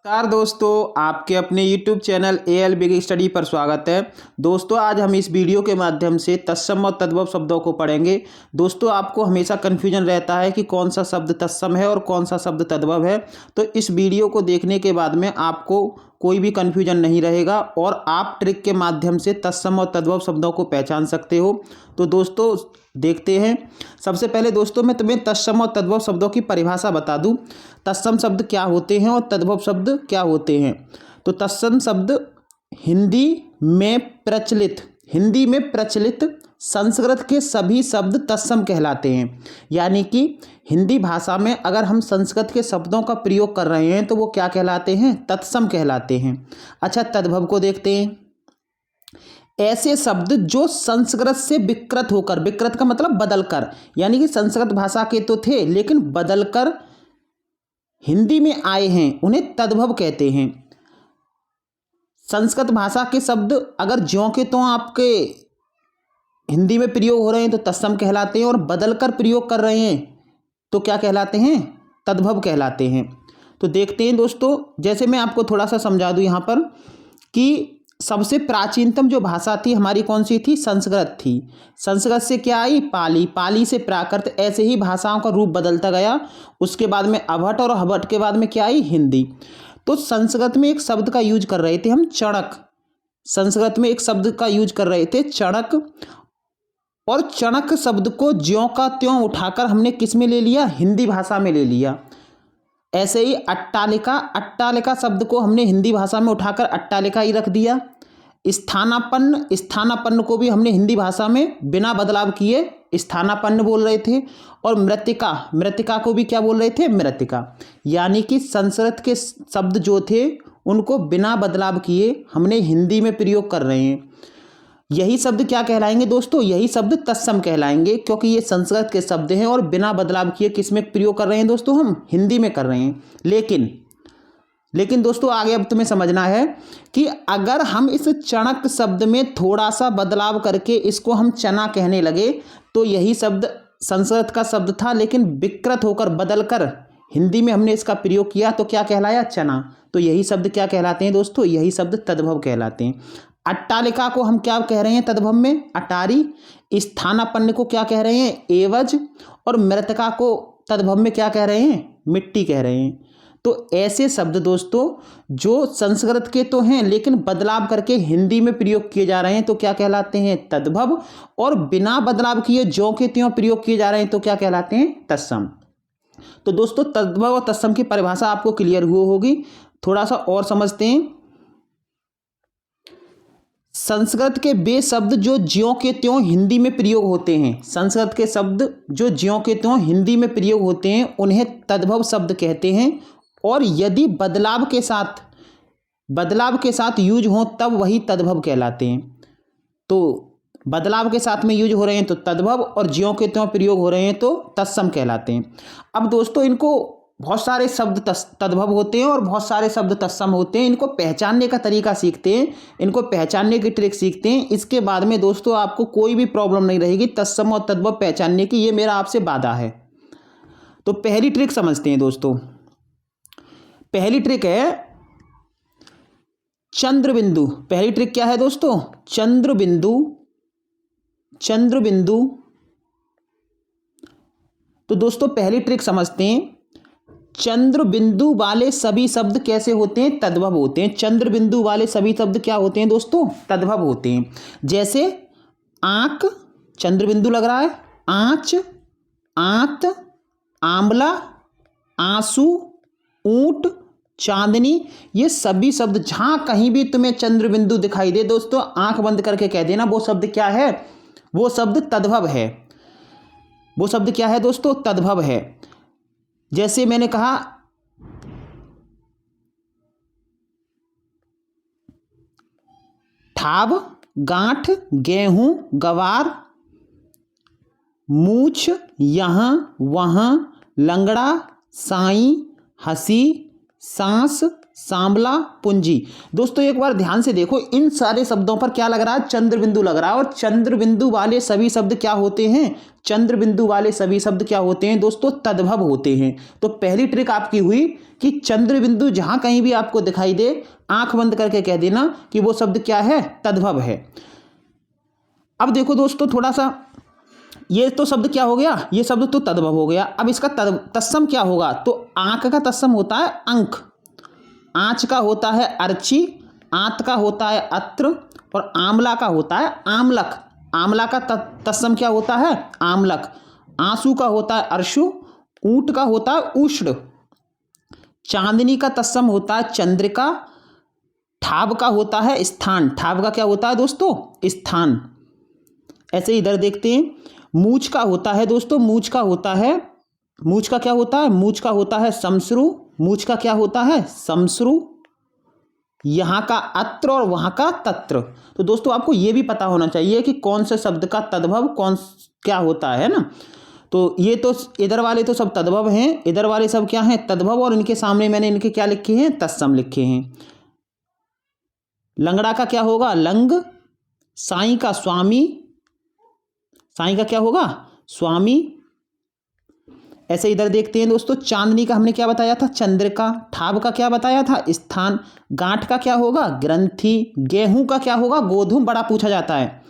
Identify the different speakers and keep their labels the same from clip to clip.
Speaker 1: नमस्कार दोस्तों, आपके अपने YouTube channel AL big study पर स्वागत है। दोस्तों, आज हम इस वीडियो के माध्यम से तत्सम और तद्भव शब्दों को पढ़ेंगे। दोस्तों, आपको हमेशा कन्फ्यूजन रहता है कि कौन सा शब्द तत्सम है और कौन सा शब्द तद्भव है। तो इस वीडियो को देखने के बाद में आपको कोई भी कन्फ्यूजन नहीं रहेगा और आप ट्रिक के माध्यम से तत्सम और तद्भव शब्दों को पहचान सकते हो। तो दोस्तों देखते हैं। सबसे पहले दोस्तों मैं तुम्हें तत्सम और तद्भव शब्दों की परिभाषा बता दूं। तत्सम शब्द क्या होते हैं और तद्भव शब्द क्या होते हैं। तो तत्सम शब्द हिंदी में प्रचलित संस्कृत के सभी शब्द तत्सम कहलाते हैं। यानी कि हिंदी भाषा में अगर हम संस्कृत के शब्दों का प्रयोग कर रहे हैं तो वो क्या कहलाते हैं, तत्सम कहलाते हैं। अच्छा, तद्भव को देखते हैं। ऐसे शब्द जो संस्कृत से विकृत होकर, विकृत का मतलब बदलकर, यानी कि संस्कृत भाषा के तो थे लेकिन बदलकर हिंदी में आए हैं, उन्हें तद्भव कहते हैं। संस्कृत भाषा के शब्द अगर ज्यों के त्यों आपके हिंदी में प्रयोग हो रहे हैं तो तत्सम कहलाते हैं और बदलकर प्रयोग कर रहे हैं तो क्या कहलाते हैं, तद्भव कहलाते हैं। तो देखते हैं दोस्तों, जैसे मैं आपको थोड़ा सा समझा दूं यहाँ पर कि सबसे प्राचीनतम जो भाषा थी हमारी कौन सी थी, संस्कृत थी। संस्कृत से क्या आई, पाली, पाली से प्राकृत, ऐसे ही भाषाओं का रूप बदलता गया। उसके बाद में अभट और हभट के बाद में क्या आई, हिंदी। तो संस्कृत में एक शब्द का यूज कर रहे थे हम, चणक। संस्कृत में एक शब्द का यूज कर रहे थे चणक, और चणक शब्द को ज्यों का त्यों उठाकर हमने किस में ले लिया, हिंदी भाषा में ले लिया। ऐसे ही अट्टालिका, अट्टालिका शब्द को हमने हिंदी भाषा में उठाकर अट्टालिका ही रख दिया। स्थानापन्न, स्थानापन्न को भी हमने हिंदी भाषा में बिना बदलाव किए स्थानापन्न बोल रहे थे। और मृत्तिका, मृत्तिका को भी क्या बोल रहे थे, मृत्तिका। यानी कि संस्कृत के शब्द जो थे उनको बिना बदलाव किए हमने हिंदी में प्रयोग कर रहे हैं। यही शब्द क्या कहलाएंगे दोस्तों, यही शब्द तत्सम कहलाएंगे, क्योंकि ये संस्कृत के शब्द हैं और बिना बदलाव किए किस में प्रयोग कर रहे हैं दोस्तों, हम हिंदी में कर रहे हैं। लेकिन दोस्तों आगे अब तुम्हें समझना है कि अगर हम इस चणक शब्द में थोड़ा सा बदलाव करके इसको हम चना कहने लगे तो यही शब्द संस्कृत का शब्द था लेकिन विकृत होकर बदलकर हिंदी में हमने इसका प्रयोग किया तो क्या कहलाया, चना। तो यही शब्द क्या कहलाते हैं दोस्तों, यही शब्द तद्भव कहलाते हैं। अट्टालिका को हम क्या कह रहे हैं तद्भव में, अटारी। स्थानापन्न को क्या कह रहे हैं, एवज। और मृत्तिका को तद्भव में क्या कह रहे हैं, मिट्टी कह रहे हैं। तो ऐसे शब्द दोस्तों जो संस्कृत के तो हैं लेकिन बदलाव करके हिंदी में प्रयोग किए जा रहे हैं तो क्या कहलाते हैं, तद्भव। और बिना बदलाव किए ज्यों के त्यों प्रयोग किए जा रहे हैं तो क्या कहलाते हैं, तत्सम। तो दोस्तों तद्भव और तत्सम की परिभाषा आपको क्लियर हुई होगी। थोड़ा सा और समझते हैं। संस्कृत के वे शब्द जो ज्यों के त्यों हिंदी में प्रयोग होते हैं, संस्कृत के शब्द जो ज्यों के त्यों हिंदी में प्रयोग होते हैं उन्हें तद्भव शब्द कहते हैं। और यदि बदलाव के साथ यूज हो तब वही तद्भव कहलाते हैं। तो बदलाव के साथ में यूज हो रहे हैं तो तद्भव, और ज्यों के त्यों प्रयोग हो रहे हैं तो तत्सम कहलाते हैं। अब दोस्तों इनको बहुत सारे शब्द तद्भव होते हैं और बहुत सारे शब्द तत्सम होते हैं। इनको पहचानने का तरीका सीखते हैं, इनको पहचानने की ट्रिक सीखते हैं। इसके बाद में दोस्तों आपको कोई भी प्रॉब्लम नहीं रहेगी तत्सम और तद्भव पहचानने की, ये मेरा आपसे वादा है। तो पहली ट्रिक समझते हैं दोस्तों। पहली ट्रिक है चंद्रबिंदु। पहली ट्रिक क्या है दोस्तों, चंद्रबिंदु। चंद्रबिंदु। तो दोस्तों पहली ट्रिक समझते हैं। चंद्र बिंदु वाले सभी शब्द कैसे होते हैं, तद्भव होते हैं। चंद्र बिंदु वाले सभी शब्द क्या होते हैं दोस्तों, तद्भव होते हैं। जैसे आंख, चंद्र बिंदु लग रहा है, आंच, आंत, आंवला, आंसू, ऊंट, चांदनी, ये सभी शब्द जहां कहीं भी तुम्हें चंद्र बिंदु दिखाई दे दोस्तों आंख बंद करके कह देना वो शब्द क्या है, वो शब्द तद्भव है। वो शब्द क्या है दोस्तों, तद्भव है। जैसे मैंने कहा ठाव, गांठ, गेहूं, गवार, मूछ, यहां वहां, लंगड़ा, साई, हंसी, सांस, सांबला, पुंजी। दोस्तों एक बार ध्यान से देखो, इन सारे शब्दों पर क्या लग रहा है, चंद्र बिंदु लग रहा है। और चंद्र बिंदु वाले सभी शब्द क्या होते हैं, चंद्र बिंदु वाले सभी शब्द क्या होते हैं दोस्तों, तद्भव होते हैं। तो पहली ट्रिक आपकी हुई कि चंद्र बिंदु जहां कहीं भी आपको दिखाई दे, आंख बंद करके कह देना कि वो शब्द क्या है, तद्भव है। अब देखो दोस्तों थोड़ा सा, ये तो शब्द क्या हो गया, ये शब्द तो तद्भव हो गया। अब इसका तत्सम क्या होगा, तो आंख का तत्सम होता है अंक, आंच का होता है अर्ची, आंत का होता है अत्र, और आंवला का होता है आमलक। आंवला का तत्सम क्या होता है, आमलक। आंसू का होता है अर्शु, ऊंट का होता है उष्ण। चांदनी का तत्सम होता है चंद्रिका। ठाब का होता है स्थान, ठाब का क्या होता है दोस्तों, स्थान। ऐसे इधर देखते हैं, मूछ का होता है दोस्तों, मूछ का होता है, मूछ का क्या होता है, मूछ का होता है समश्रु, मूछ का क्या होता है, समश्रु। यहाँ का अत्र और वहाँ का तत्र। तो दोस्तों आपको ये भी पता होना चाहिए कि कौन से शब्द का तद्भव कौन क्या होता है ना। तो ये तो इधर वाले तो सब तद्भव हैं, इधर वाले सब क्या हैं, तद्भव, और इनके सामने मैंने इनके क्या लिखे हैं, तत्सम लिखे हैं। लंगड़ा का क्या होगा, लंग। साईं का स्वामी, साईं का क्या होगा, स्वामी। ऐसे इधर देखते हैं दोस्तों, चांदनी का हमने क्या बताया था, चंद्रिका। ठाब का क्या बताया था, स्थान। गांठ का क्या होगा, ग्रंथि। गेहूं का क्या होगा, गोधूम, बड़ा पूछा जाता है।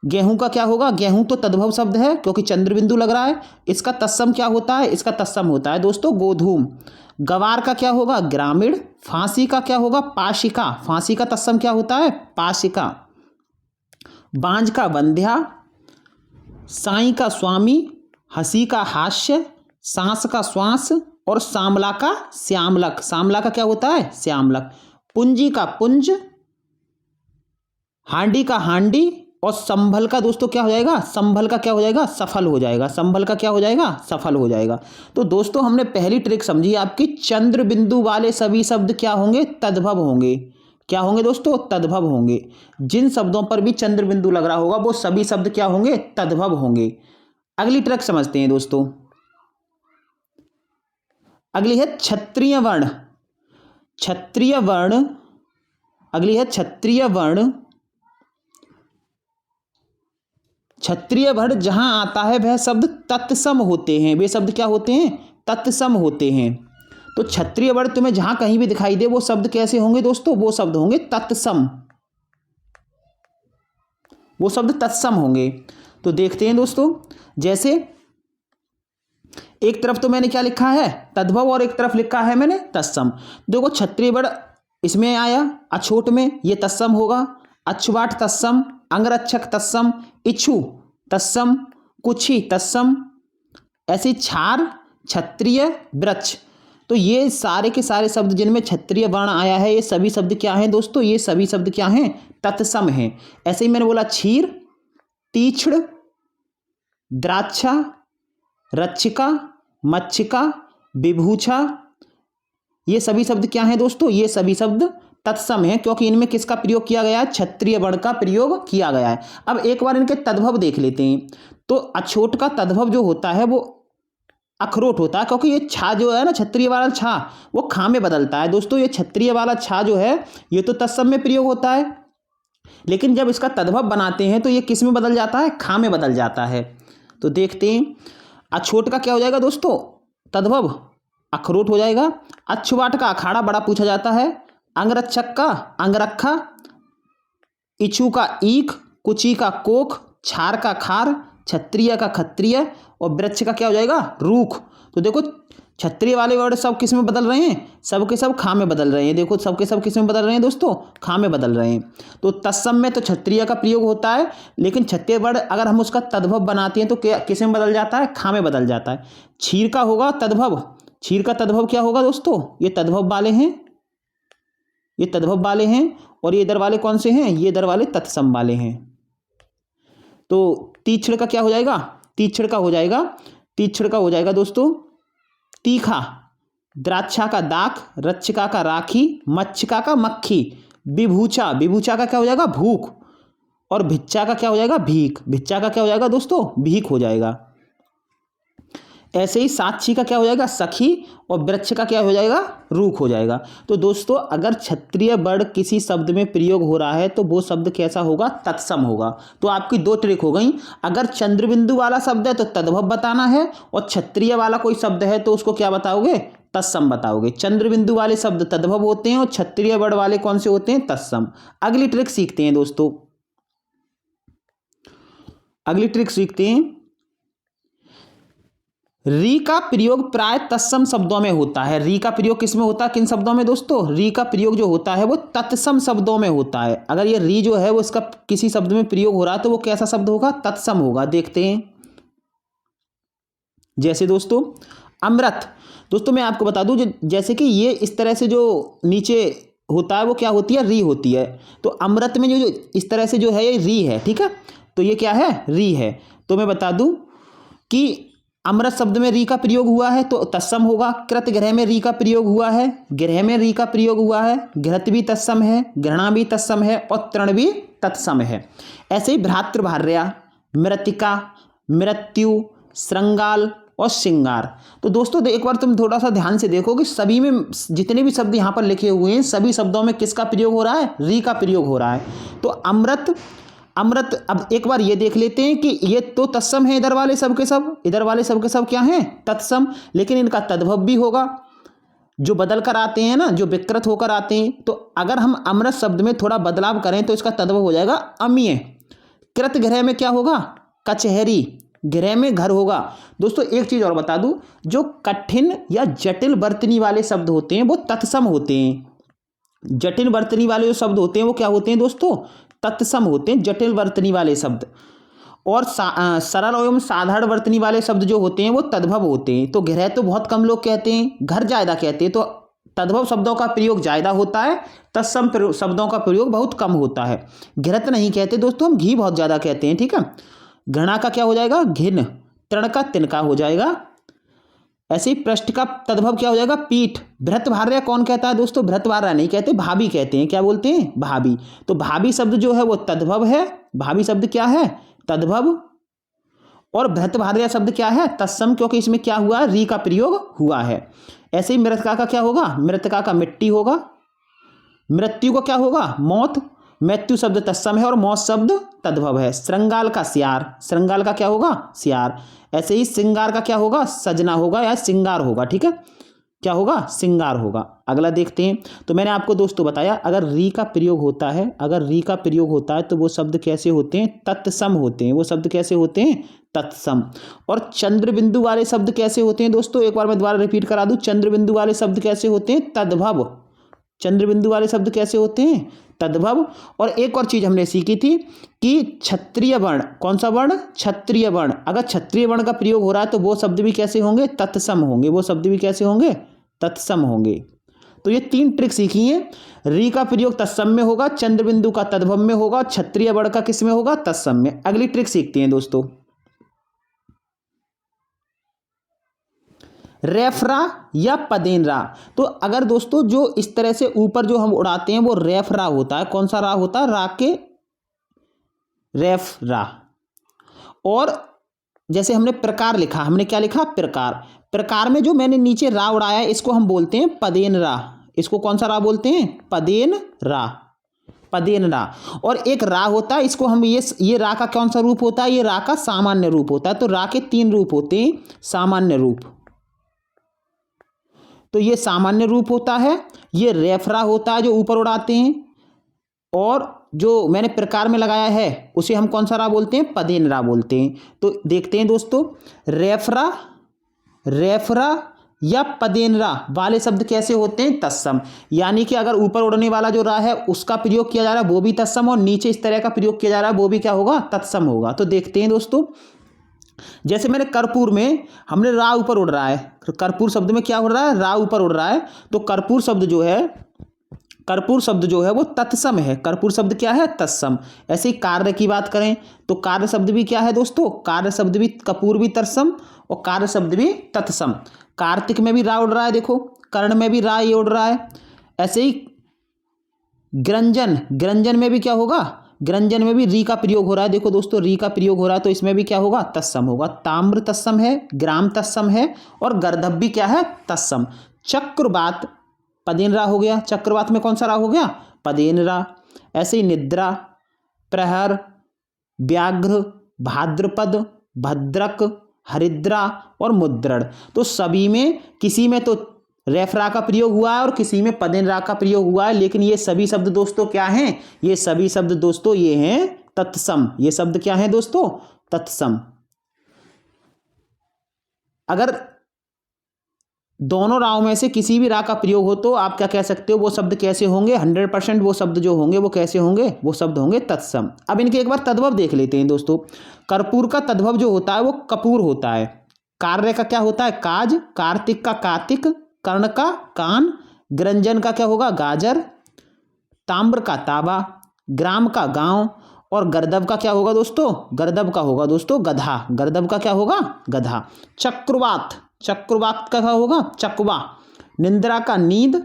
Speaker 1: गेहूं का क्या होगा, गेहूं तो तद्भव शब्द है क्योंकि चंद्र बिंदु लग रहा है। इसका तत्सम क्या होता है, इसका तत्सम होता है दोस्तों गोधूम। गवार का क्या होगा, ग्रामीण। फांसी का क्या होगा, पाशिका। फांसी का तत्सम क्या होता है, पाशिका। बांझ का बंध्या। साईं का स्वामी। हंसी का हास्य। सांस का श्वास, और सांबला का श्यामलक। सांबला का क्या होता है, श्यामलक। पुंजी का पुंज। हांडी का हांडी, और संभल का दोस्तों क्या हो जाएगा, संभल का क्या हो जाएगा, सफल हो जाएगा। संभल का क्या हो जाएगा, सफल हो जाएगा। तो दोस्तों हमने पहली ट्रिक समझी आपकी, चंद्र बिंदु वाले सभी शब्द क्या होंगे, तद्भव होंगे। क्या होंगे दोस्तों, तद्भव होंगे। जिन शब्दों पर भी चंद्र बिंदु लग रहा होगा वो सभी शब्द क्या होंगे, तद्भव होंगे। अगली ट्रिक समझते हैं दोस्तों। अगली है क्षत्रिय वर्ण। क्षत्रिय वर्ण, अगली है क्षत्रिय वर्ण। क्षत्रिय वर्ण जहां आता है वह शब्द तत्सम होते हैं। वे शब्द क्या होते हैं, तत्सम होते हैं। तो क्षत्रिय वर्ण तुम्हें जहां कहीं भी दिखाई दे वो शब्द कैसे होंगे दोस्तों, वो शब्द होंगे तत्सम, वो शब्द तत्सम होंगे। तो देखते हैं दोस्तों, जैसे एक तरफ तो मैंने क्या लिखा है, तद्भव, और एक तरफ लिखा है मैंने तत्सम। देखो क्षत्रिय वर्ण इसमें आया, अछूट में ये तत्सम होगा। अछुवाट तत्सम, अंगरक्षक तत्सम, इच्छु तत्सम, कुछी तत्सम। ऐसे क्षार, क्षत्रिय, वृक्ष। तो ये सारे के सारे शब्द जिनमें क्षत्रिय वर्ण आया है ये सभी शब्द क्या हैं दोस्तों, ये सभी शब्द क्या हैं, तत्सम हैं। ऐसे ही मैंने बोला क्षीर, तीक्ष्ण, द्राक्षा, रक्षिका, मच्छिका, विभूषा, ये सभी शब्द क्या हैं दोस्तों, ये सभी शब्द तत्सम हैं क्योंकि इनमें किसका प्रयोग किया गया है, क्षत्रिय वर्ण का प्रयोग किया गया है। अब एक बार इनके तद्भव देख लेते हैं। तो अछोट का तद्भव जो होता है वो अखरोट होता है क्योंकि ये छा जो है ना, क्षत्रिय वाला छा वो खा में बदलता है दोस्तों। ये क्षत्रिय वाला छा जो है ये तो तत्सम में प्रयोग होता है, लेकिन जब इसका तद्भव बनाते हैं तो ये किस में बदल जाता है, खा में बदल जाता है। तो देखते हैं, अछोट का क्या हो जाएगा दोस्तों, तद्भव अखरोट हो जाएगा। अछुवाट का अखाड़ा बड़ा पूछा जाता है। अंगरक्षक का अंगरखा, इच्छू का ईख, कुची का कोख, छार का खार, क्षत्रिय का क्षत्रिय, और वृक्ष का क्या हो जाएगा, रूख। तो देखो क्षत्रिय वाले वर्ड सब किस में बदल रहे हैं, सब के सब खा में बदल रहे हैं। देखो सब के सब किस में बदल रहे हैं दोस्तों, खा में बदल रहे हैं। तो तत्सम में तो क्षत्रिय का प्रयोग होता है, लेकिन क्षत्रिय वर्ड अगर हम उसका तद्भव बनाते हैं तो क्या किस में बदल जाता है, खा में बदल जाता है। क्षीर का होगा तद्भव, क्षीर का तद्भव क्या होगा दोस्तों, ये तद्भव वाले हैं, ये तद्भव वाले हैं। और ये इधर वाले कौन से हैं, ये इधर वाले तत्सम वाले हैं। तो तीक्ष्ण का क्या हो जाएगा, तीक्ष्ण का हो जाएगा, तीक्ष्ण का हो जाएगा दोस्तों तीखा। द्राक्षा का दाख, रक्षिका का राखी, मच्छिका का मक्खी, विभूचा, विभूचा का क्या हो जाएगा, भूख, और भिच्चा का क्या हो जाएगा, भीख। भिच्चा का क्या हो जाएगा दोस्तों, भीख हो जाएगा। ऐसे ही साक्षी का क्या हो जाएगा, सखी, और वृक्ष का क्या हो जाएगा, रूख हो जाएगा। तो दोस्तों अगर क्षत्रिय वर्ण किसी शब्द में प्रयोग हो रहा है तो वो शब्द कैसा होगा, तत्सम होगा। तो आपकी दो ट्रिक हो गई, अगर चंद्रबिंदु वाला शब्द है तो तद्भव बताना है, और क्षत्रिय वाला कोई शब्द है तो उसको क्या बताओगे, तत्सम बताओगे। चंद्रबिंदु वाले शब्द तद्भव होते हैं और क्षत्रिय वर्ण वाले कौन से होते हैं, तत्सम। अगली ट्रिक सीखते हैं दोस्तों, अगली ट्रिक सीखते हैं। री का प्रयोग प्राय तत्सम शब्दों में होता है। री का प्रयोग किस में होता है, किन शब्दों में दोस्तों, री का प्रयोग जो होता है वो तत्सम शब्दों में होता है। अगर ये री जो है वो इसका किसी शब्द में प्रयोग हो रहा है तो वो कैसा शब्द होगा, तत्सम होगा। देखते हैं, जैसे दोस्तों अमृत। दोस्तों मैं आपको बता दूं, जैसे कि ये इस तरह से जो नीचे होता है वो क्या होती है, री होती है। तो अमृत में जो इस तरह से जो है ये री है, ठीक है, तो ये क्या है, री है। तो मैं बता दूं कि अमृत शब्द में री का प्रयोग हुआ है तो तत्सम होगा। कृत ग्रह में री का प्रयोग हुआ है, ग्रह में री का प्रयोग हुआ है, घृत भी तत्सम है, घृणा भी तत्सम है, और तृण भी तत्सम है। ऐसे ही भ्रातृभार्या, मृतिका, मृत्यु, श्रृंगाल और श्रृंगार। तो दोस्तों एक बार तुम थोड़ा सा ध्यान से देखो कि सभी में जितने भी शब्द यहाँ पर लिखे हुए हैं सभी शब्दों में किसका प्रयोग हो रहा है, री का प्रयोग हो रहा है। तो अमृत, अमृत, अब एक बार ये देख लेते हैं कि ये तो तत्सम है, इधर वाले सब के सब, इधर वाले सब के सब क्या हैं, तत्सम, लेकिन इनका तद्भव भी होगा, जो बदल कर आते हैं ना, जो विकृत होकर आते हैं। तो अगर हम अमृत शब्द में थोड़ा बदलाव करें तो इसका तद्भव हो जाएगा अमीय। कृत ग्रह में क्या होगा, कचहरी, गृह में घर होगा। दोस्तों एक चीज और बता दूं, जो कठिन या जटिल वर्तनी वाले शब्द होते हैं वो तत्सम होते हैं। जटिल वर्तनी वाले जो शब्द होते हैं वो क्या होते हैं दोस्तों, तत्सम होते हैं, जटिल वर्तनी वाले शब्द। और सरल एवं साधारण वर्तनी वाले शब्द जो होते हैं वो तद्भव होते हैं। तो गृह तो बहुत कम लोग कहते हैं, घर ज्यादा कहते हैं, तो तद्भव शब्दों का प्रयोग ज्यादा होता है, तत्सम शब्दों का प्रयोग बहुत कम होता है। घृत नहीं कहते दोस्तों, हम घी बहुत ज्यादा कहते हैं, ठीक है। घृणा का क्या हो जाएगा, घिन, तृण का तिनका हो जाएगा। ऐसे ही पृष्ठ का तद्भव क्या हो जाएगा, पीठ। भृतभार्या कौन कहता है दोस्तों, भृतभार्या नहीं कहते, भाभी कहते हैं। क्या बोलते हैं, भाभी। तो भाभी शब्द जो है वो तद्भव है, भाभी शब्द क्या है, तद्भव। और भृतभार्या शब्द क्या है, तत्सम, क्योंकि इसमें क्या हुआ, री का प्रयोग हुआ है। ऐसे ही मृतका का क्या होगा, मृतका का मिट्टी होगा। मृत्यु को क्या होगा, मौत। मृत्यु शब्द तत्सम है और मौत शब्द तद्भव है। श्रृंगाल का सियार, श्रृंगाल का क्या होगा, सियार। ऐसे ही श्रृंगार का क्या होगा, सजना होगा या श्रृंगार होगा, ठीक है, क्या होगा, श्रृंगार होगा। अगला देखते हैं। तो मैंने आपको दोस्तों बताया अगर री का प्रयोग होता है, अगर री का प्रयोग होता है तो वो शब्द कैसे होते हैं, तत्सम होते हैं। वो शब्द कैसे होते हैं, तत्सम। और चंद्र बिंदु वाले शब्द कैसे होते हैं दोस्तों, एक बार मैं दोबारा रिपीट करा दूं, चंद्र बिंदु वाले शब्द कैसे होते हैं, तद्भव। चंद्र बिंदु वाले शब्द कैसे होते हैं, तद्भव। और एक और चीज हमने सीखी थी कि क्षत्रिय वर्ण, कौन सा वर्ण, क्षत्रिय वर्ण, अगर क्षत्रिय वर्ण का प्रयोग हो रहा है तो वो शब्द भी कैसे होंगे, तत्सम होंगे। वो शब्द भी कैसे होंगे, तत्सम होंगे। तो ये तीन ट्रिक सीखी हैं। री का प्रयोग तत्सम में होगा, चंद्र बिंदु का तद्भव में होगा, क्षत्रिय वर्ण का किस में होगा, तत्सम में। अगली ट्रिक सीखते हैं दोस्तों, रेफरा या पदेनरा। तो अगर दोस्तों जो इस तरह से ऊपर जो हम उड़ाते हैं वो रेफरा होता है। कौन सा रा होता है, रा के रेफरा। और जैसे हमने प्रकार लिखा, हमने क्या लिखा, प्रकार। प्रकार में जो मैंने नीचे रा उड़ाया इसको हम बोलते हैं पदेनरा। इसको कौन सा रा बोलते हैं, पदेनरा, पदेनरा। और एक रा होता है, इसको हम ये रा का कौन सा रूप होता है, ये रा का सामान्य रूप होता है। तो रा के तीन रूप होते हैं, सामान्य रूप, तो ये सामान्य रूप होता है, ये रेफरा होता है जो ऊपर उड़ाते हैं, और जो मैंने प्रकार में लगाया है उसे हम कौन सा रा बोलते हैं, पदेनरा बोलते हैं। तो देखते हैं दोस्तों, रेफरा, रेफरा या पदेनरा वाले शब्द कैसे होते हैं, तत्सम। यानी कि अगर ऊपर उड़ने वाला जो रा है उसका प्रयोग किया जा रहा है वो भी तत्सम, और नीचे इस तरह का प्रयोग किया जा रहा है वो भी क्या होगा, तत्सम होगा। तो देखते हैं दोस्तों, जैसे मैंने कर्पूर में हमने रा ऊपर उड़ रहा है, कर्पूर शब्द में क्या उड़ रहा है, रा ऊपर उड़ रहा है। तो कर्पूर शब्द जो है, कर्पूर शब्द जो है वो तत्सम है। कर्पूर शब्द क्या है, तत्सम। ऐसे ही कार्य की बात करें तो कार्य शब्द भी क्या है दोस्तों, कार्य शब्द भी, कपूर भी तत्सम और कार्य शब्द भी तत्सम। कार्तिक में भी रा उड़ रहा है, देखो कर्ण में भी रा ये उड़ रहा है। ऐसे ही ग्रंजन, ग्रंजन में भी क्या होगा, ग्रंजन में भी री का प्रयोग हो रहा है, देखो दोस्तों री का प्रयोग हो रहा है, तो इसमें भी क्या होगा, तत्सम होगा। ताम्र तत्सम है, ग्राम तत्सम है, और गर्दभ भी क्या है, तत्सम। चक्रवात पदेनरा हो गया, चक्रवात में कौन सा रा हो गया, पदेनरा। ऐसे ही निद्रा, प्रहर, व्याघ्र, भाद्रपद, भद्रक, हरिद्रा और मुद्रण। तो सभी में किसी में तो रेफरा का प्रयोग हुआ है और किसी में पदेनरा का प्रयोग हुआ है, लेकिन ये सभी शब्द दोस्तों क्या हैं, ये सभी शब्द दोस्तों ये हैं तत्सम। ये शब्द क्या हैं दोस्तों, तत्सम। अगर दोनों राव में से किसी भी रा का प्रयोग हो तो आप क्या कह सकते हो, वो शब्द कैसे होंगे, 100% वो शब्द जो होंगे वो कैसे होंगे, वो शब्द होंगे तत्सम। अब इनके एक बार तद्भव देख लेते हैं दोस्तों। कर्पूर का तद्भव जो होता है वो कपूर होता है। कार्य का क्या होता है, काज। कार्तिक का कातिक। कर्ण का कान। ग्रंजन का क्या होगा, गाजर। ताम्र का ताबा। ग्राम का गांव। और गर्दभ का क्या होगा दोस्तों, गर्दभ का होगा दोस्तों गधा। गर्दभ का क्या होगा, गधा। चक्रवात, चक्रवात का क्या होगा, चकवा। निंद्रा का नींद।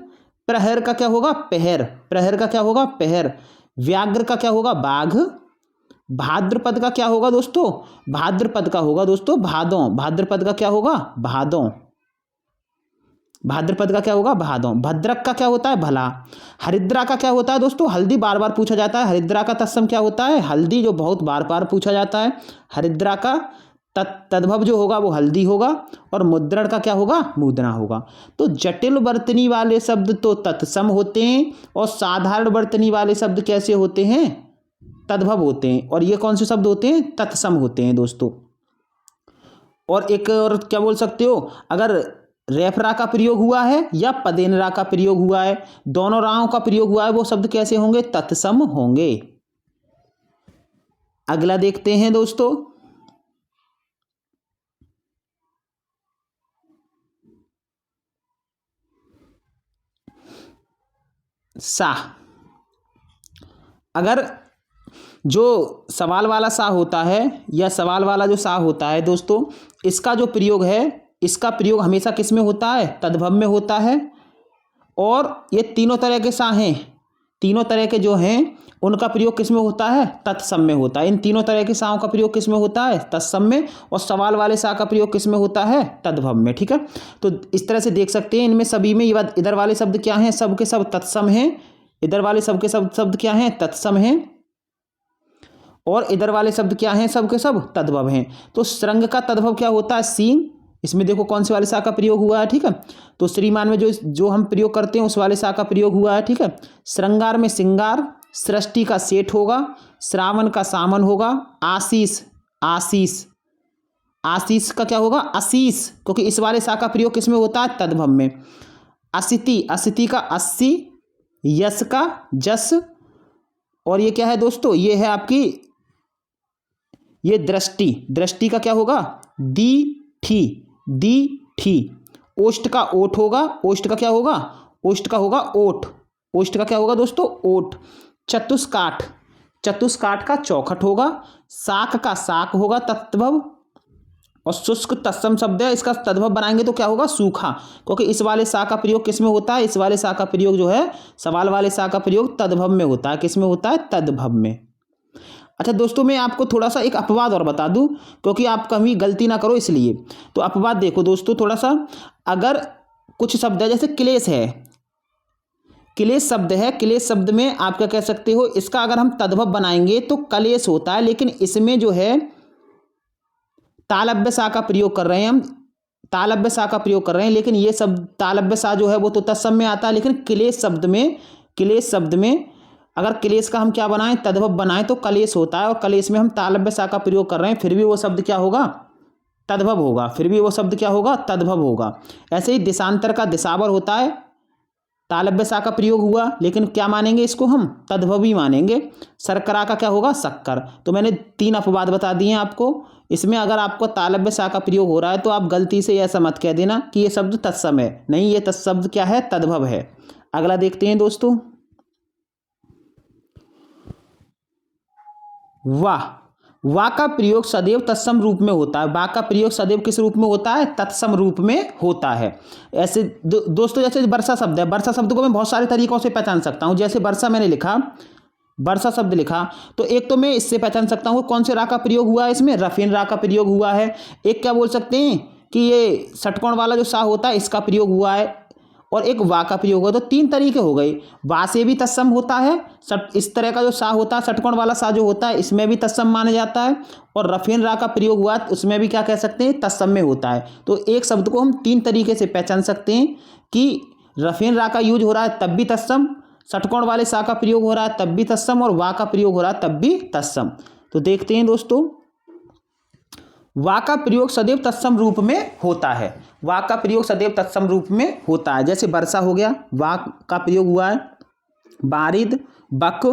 Speaker 1: प्रहर का क्या होगा, पहर। प्रहर का क्या होगा, पहर। व्याघ्र का क्या होगा, बाघ। भाद्रपद का क्या होगा दोस्तों, भाद्रपद का होगा दोस्तों भादों। भाद्रपद का क्या होगा, भादों। भाद्रपद का क्या होगा, भादों। भद्रक का क्या होता है, भला। हरिद्रा का क्या होता है दोस्तों, हल्दी। बार बार पूछा जाता है हरिद्रा का तत्सम क्या होता है, हल्दी, जो बहुत बार बार पूछा जाता है। हरिद्रा का तद्भव जो होगा वो हल्दी होगा। और मुद्रण का क्या होगा, मुद्रा होगा। तो जटिल वर्तनी वाले शब्द तो तत्सम होते हैं और साधारण वर्तनी वाले शब्द कैसे होते हैं, तद्भव होते हैं। और ये कौन से शब्द होते हैं, तत्सम होते हैं दोस्तों। और एक और क्या बोल सकते हो, अगर रेफरा का प्रयोग हुआ है या पदेनरा का प्रयोग हुआ है, दोनों राहों का प्रयोग हुआ है, वो शब्द कैसे होंगे, तत्सम होंगे। अगला देखते हैं दोस्तों। सा। अगर जो सवाल वाला सा होता है या सवाल वाला जो सा होता है दोस्तों, इसका जो प्रयोग है, इसका प्रयोग हमेशा किस में होता है, तद्भव में होता है। और ये तीनों तरह के सा हैं, तीनों तरह के जो हैं उनका प्रयोग किस में होता है, तत्सम में होता है। इन तीनों तरह के साओं का प्रयोग किस में होता है, तत्सम में। और सवाल वाले सा का प्रयोग किस में होता है, तद्भव में। ठीक है, तो इस तरह से देख सकते हैं इनमें सभी में ये इधर वाले शब्द क्या हैं, सब के सब तत्सम हैं। इधर वाले सब के सब शब्द क्या हैं, तत्सम हैं। और इधर वाले शब्द क्या हैं, सब के सब तद्भव हैं। तो श्रृंग का तद्भव क्या होता है, सींग। इसमें देखो कौन से वाले सा का प्रयोग हुआ है, ठीक है। तो श्रीमान में जो हम प्रयोग करते हैं उस वाले सा का प्रयोग हुआ है, ठीक है। श्रृंगार में सिंगार। सृष्टि का सेठ होगा। श्रावण का सामन होगा। आशीष, आशीष। आशीष का क्या होगा, आशीष, क्योंकि इस वाले सा का प्रयोग किस में होता है, तद्भव में। असिति, असिति का अस्सी। यश का जस। और ये क्या है दोस्तों, ये है आपकी ये दृष्टि। दृष्टि का क्या होगा, दी ठी, दी ठी। ओष्ठ का ओठ होगा। ओष्ठ का क्या होगा, ओष्ठ का होगा ओठ। ओष्ठ का क्या होगा दोस्तों, ओठ। चतुष्काठ, चतुष्काठ का चौखट होगा। साक का साक होगा तद्भव। और शुष्क तत्सम शब्द है, इसका तद्भव बनाएंगे तो क्या होगा, सूखा, क्योंकि इस वाले सा का प्रयोग किस में होता है, इस वाले सा का प्रयोग जो है, सवाल वाले सा का प्रयोग तद्भव में होता है। किस में होता है, तद्भव में। अच्छा दोस्तों, मैं आपको थोड़ा सा एक अपवाद और बता दूं, क्योंकि आप कभी गलती ना करो इसलिए। तो अपवाद देखो दोस्तों थोड़ा सा, अगर कुछ शब्द है जैसे क्लेश है, क्लेश शब्द है, क्लेश शब्द में आप क्या कह सकते हो, इसका अगर हम तद्भव बनाएंगे तो कलेश होता है, लेकिन इसमें जो है तालव्य सा का प्रयोग कर रहे हैं हम, तालव्य सा का प्रयोग कर रहे हैं, लेकिन ये शब्द तालव्य सा जो है वो तो तत्सम में आता है, लेकिन क्लेश शब्द में, क्लेश शब्द में अगर क्लेश का हम क्या बनाएं, तद्भव बनाएं तो कलेश होता है। और कलेश में हम तालव्य सा का प्रयोग कर रहे हैं, फिर भी वो शब्द क्या होगा, तद्भव होगा। फिर भी वो शब्द क्या होगा, तद्भव होगा। ऐसे ही देशांतर का दिशावर होता है, तालव्य सा का प्रयोग हुआ, लेकिन क्या मानेंगे इसको हम, तद्भव ही मानेंगे। शर्करा का क्या होगा, शक्कर। तो मैंने 3 अपवाद बता दिए हैं आपको। इसमें अगर आपको तालव्य सा का प्रयोग हो रहा है तो आप गलती से ऐसा मत कह देना कि ये शब्द तत्सम है, नहीं, ये शब्द क्या है, तद्भव है। अगला देखते हैं दोस्तों, वाह। वाह का प्रयोग सदैव तत्सम रूप में होता है। वाह का प्रयोग सदैव किस रूप में होता है, तत्सम रूप में होता है। ऐसे दोस्तों, जैसे वर्षा शब्द है, वर्षा शब्द को मैं बहुत सारे तरीकों से पहचान सकता हूँ। जैसे वर्षा मैंने लिखा, वर्षा शब्द लिखा तो एक तो मैं इससे पहचान सकता हूँ कौन से रा का प्रयोग हुआ है, इसमें रफीन रा का प्रयोग हुआ है। एक क्या बोल सकते हैं कि ये षटकोण वाला जो सा होता है इसका प्रयोग हुआ है, और एक वा का प्रयोग हुआ। तो तीन तरीके हो गए। वा से भी तत्सम होता है, इस तरह का जो सा होता है षटकोण वाला सा जो होता है इसमें भी तत्सम माना जाता है, और रफीन रा का प्रयोग हुआ उसमें भी क्या कह सकते हैं, तत्सम में होता है। तो एक शब्द को हम तीन तरीके से पहचान सकते हैं कि रफीन रा का यूज हो रहा है तब भी तत्सम, षटकोण वाले सा का प्रयोग हो रहा है तब भी तत्सम, और वा का प्रयोग हो रहा है तब भी तत्सम। तो देखते हैं दोस्तों, वा का प्रयोग सदैव तत्सम रूप में होता है। वा का प्रयोग सदैव तत्सम रूप में होता है। जैसे वर्षा हो गया, वा का प्रयोग हुआ है। बारिद, बक,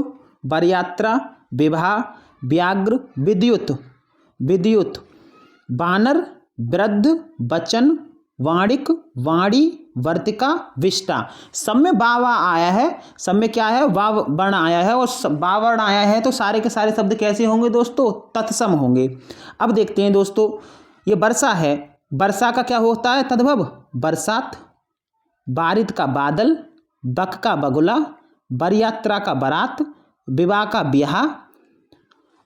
Speaker 1: बरयात्रा, विवाह, व्याघ्र, विद्युत, बानर, वृद्ध, वचन, वाणिक, वाणी, वर्तिका, विष्टा। सब में बा वा आया है, सब में क्या है, वा वर्ण आया है, और बा वर्ण आया है तो सारे के सारे शब्द कैसे होंगे दोस्तों, तत्सम होंगे। अब देखते हैं दोस्तों, ये वर्षा है, वर्षा का क्या होता है तद्भव, बरसात। बारिद का बादल, बक का बगुला, बरयात्रा का बारात, विवाह का ब्याह।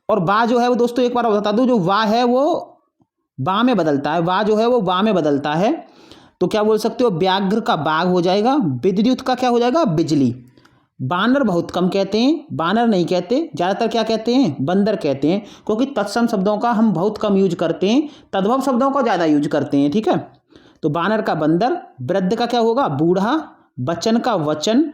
Speaker 1: और बा जो है वो दोस्तों एक बार बता दूं, जो वा है वो बा में बदलता है, वा जो है वो बा में बदलता है। तो क्या बोल सकते हो, व्याघ्र का बाघ हो जाएगा, विद्युत का क्या हो जाएगा, बिजली। बानर बहुत कम कहते हैं, बानर नहीं कहते, ज़्यादातर क्या कहते हैं, बंदर कहते हैं, क्योंकि तत्सम शब्दों का हम बहुत कम यूज करते हैं, तद्भव शब्दों का ज़्यादा यूज करते हैं। ठीक है, तो बानर का बंदर, वृद्ध का क्या होगा, बूढ़ा, वचन का वचन,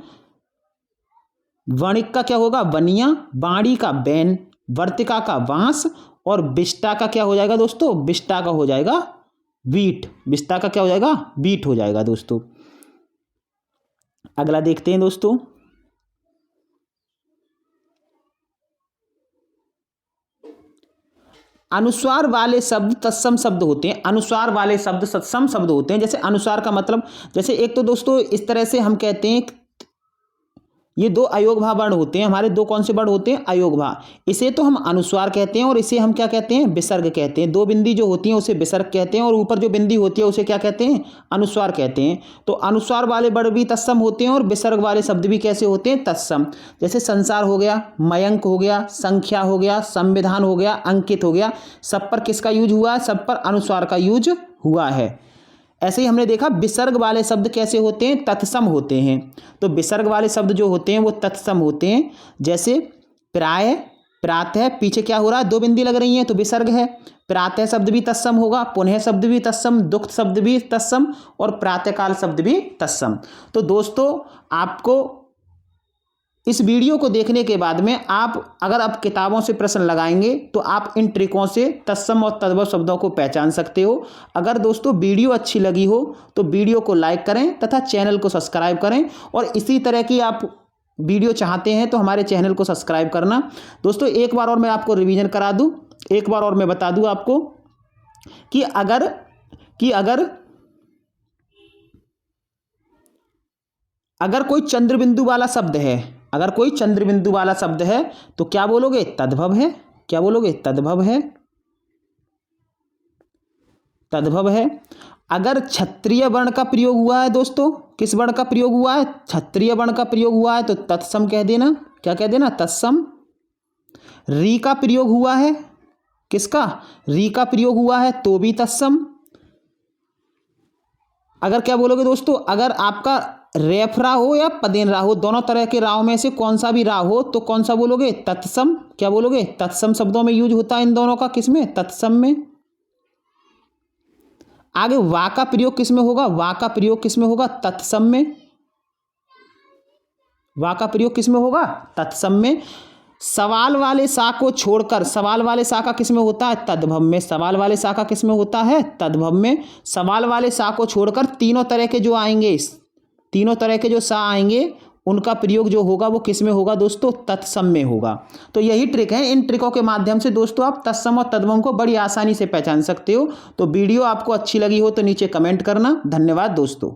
Speaker 1: वणिक का क्या होगा, बनिया, बाणी का बैन, वर्तिका का बांस, और विष्टा का क्या हो जाएगा दोस्तों, विष्टा का हो जाएगा बीट। विष्टा का क्या हो जाएगा, बीट हो जाएगा दोस्तों। अगला देखते हैं दोस्तों, अनुस्वार वाले शब्द तत्सम शब्द होते हैं। अनुस्वार वाले शब्द तत्सम शब्द होते हैं। जैसे अनुस्वार का मतलब, जैसे एक तो दोस्तों इस तरह से हम कहते हैं, ये दो अयोगभा वर्ण होते हैं हमारे, दो कौन से वर्ण होते हैं, अयोगभा। इसे तो हम अनुस्वार कहते हैं और इसे हम क्या कहते हैं, विसर्ग कहते हैं। दो बिंदी जो होती हैं उसे विसर्ग कहते हैं, और ऊपर जो बिंदी होती है उसे क्या कहते हैं, अनुस्वार कहते हैं। तो अनुस्वार वाले वर्ण भी तत्सम होते हैं और विसर्ग वाले शब्द भी कैसे होते हैं, तत्सम। जैसे संसार हो गया, मयंक हो गया, संख्या हो गया, संविधान हो गया, अंकित हो गया। सब पर किसका यूज हुआ है, सब पर अनुस्वार का यूज हुआ है। ऐसे ही हमने देखा विसर्ग वाले शब्द कैसे होते हैं, तत्सम होते हैं। तो विसर्ग वाले शब्द जो होते हैं वो तत्सम होते हैं। जैसे प्राय, प्रातः, पीछे क्या हो रहा है, दो बिंदी लग रही हैं तो विसर्ग है। प्रातः शब्द भी तत्सम होगा, पुनः शब्द भी तत्सम, दुख शब्द भी तत्सम, और प्रातःकाल शब्द भी तत्सम। तो दोस्तों आपको इस वीडियो को देखने के बाद में आप अगर आप किताबों से प्रश्न लगाएंगे तो आप इन ट्रिकों से तत्सम और तद्भव शब्दों को पहचान सकते हो। अगर दोस्तों वीडियो अच्छी लगी हो तो वीडियो को लाइक करें तथा चैनल को सब्सक्राइब करें, और इसी तरह की आप वीडियो चाहते हैं तो हमारे चैनल को सब्सक्राइब करना। दोस्तों एक बार और मैं आपको रिवीजन करा दूँ, एक बार और मैं बता दूँ आपको कि अगर कोई चंद्रबिंदु वाला शब्द है, अगर कोई चंद्रबिंदु वाला शब्द है तो क्या बोलोगे, तद्भव है। क्या बोलोगे, तद्भव है, तद्भव है। अगर क्षत्रिय वर्ण का प्रयोग हुआ है दोस्तों, किस वर्ण का प्रयोग हुआ है, क्षत्रिय वर्ण का प्रयोग हुआ है तो तत्सम कह देना। क्या कह देना, तत्सम। री का प्रयोग हुआ है, किसका, री का प्रयोग हुआ है तो भी तत्सम। अगर क्या बोलोगे दोस्तों, अगर आपका रेफ रा हो या पदेन रा हो, दोनों तरह के राव में से कौन सा भी रा हो तो कौन सा बोलोगे, तत्सम। क्या बोलोगे, तत्सम शब्दों में यूज होता है इन दोनों का, किसमें, तत्सम में। आगे वा का प्रयोग किसमें होगा, वा का प्रयोग किसमें होगा, तत्सम में। वा का प्रयोग किसमें होगा, तत्सम में। सवाल वाले सा को छोड़कर, सवाल वाले सा का किसमें होता है, तद्भव में। सवाल वाले सा का किसमें होता है, तद्भव में। सवाल वाले सा को छोड़कर तीनों तरह के जो आएंगे, तीनों तरह के जो सा आएंगे उनका प्रयोग जो होगा वो किस में होगा दोस्तों, तत्सम में होगा। तो यही ट्रिक है, इन ट्रिकों के माध्यम से दोस्तों आप तत्सम और तद्भव को बड़ी आसानी से पहचान सकते हो। तो वीडियो आपको अच्छी लगी हो तो नीचे कमेंट करना। धन्यवाद दोस्तों।